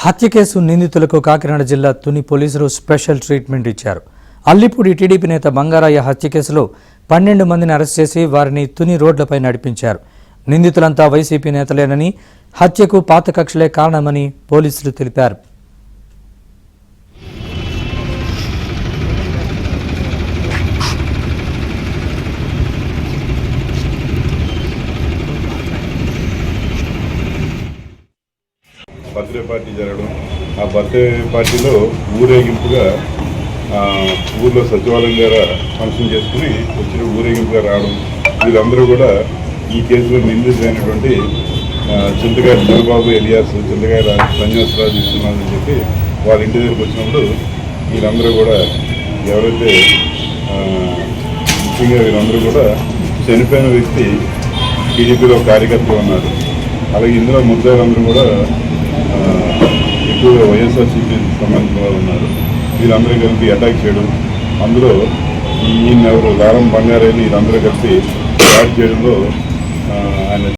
హత్య కేసు నిందితులకు కాకినాడ జిల్లా తుని పోలీసులు స్పెషల్ ట్రీట్మెంట్ ఇచ్చారు. అల్లిపూడి టీడీపీ నేత బంగారయ్య హత్య కేసులో 12 మందిని అరెస్ట్ చేసి వారిని తుని రోడ్లపై నడిపించారు. నిందితులంతా వైసీపీ నేతలేనని, హత్యకు పాత కక్షలే కారణమని పోలీసులు తెలిపారు. బర్త్డే పార్టీ జరగడం, ఆ బర్త్డే పార్టీలో ఊరేగింపుగా ఊర్లో సచివాలయం ద్వారా ఫంక్షన్ చేసుకుని వచ్చిన ఊరేగింపుగా రావడం, వీళ్ళందరూ కూడా ఈ కేసులో నిందితులైనటువంటి చింతకాయ చంద్రబాబు ఎలియాస్, చింతకాయ శ్రీనివాసరావు ఇస్తున్నారని చెప్పి వాళ్ళ ఇంటి దగ్గరికి వచ్చినప్పుడు వీళ్ళందరూ కూడా ఎవరైతే ముఖ్యంగా వీళ్ళందరూ కూడా చనిపోయిన వ్యక్తి టీడీపీలో కార్యకర్త ఉన్నారు. అలాగే ఇందులో ముద్దాయిలందరూ కూడా ఎక్కువగా వైఎస్ఆర్సీపీ సంబంధించిన వాళ్ళు ఉన్నారు. వీళ్ళందరూ కలిపి అటాక్ చేయడం, అందులో ఈయన ఎవరు లారం బంగారయ్యని వీళ్ళందరూ కలిపి దాడి చేయడంలో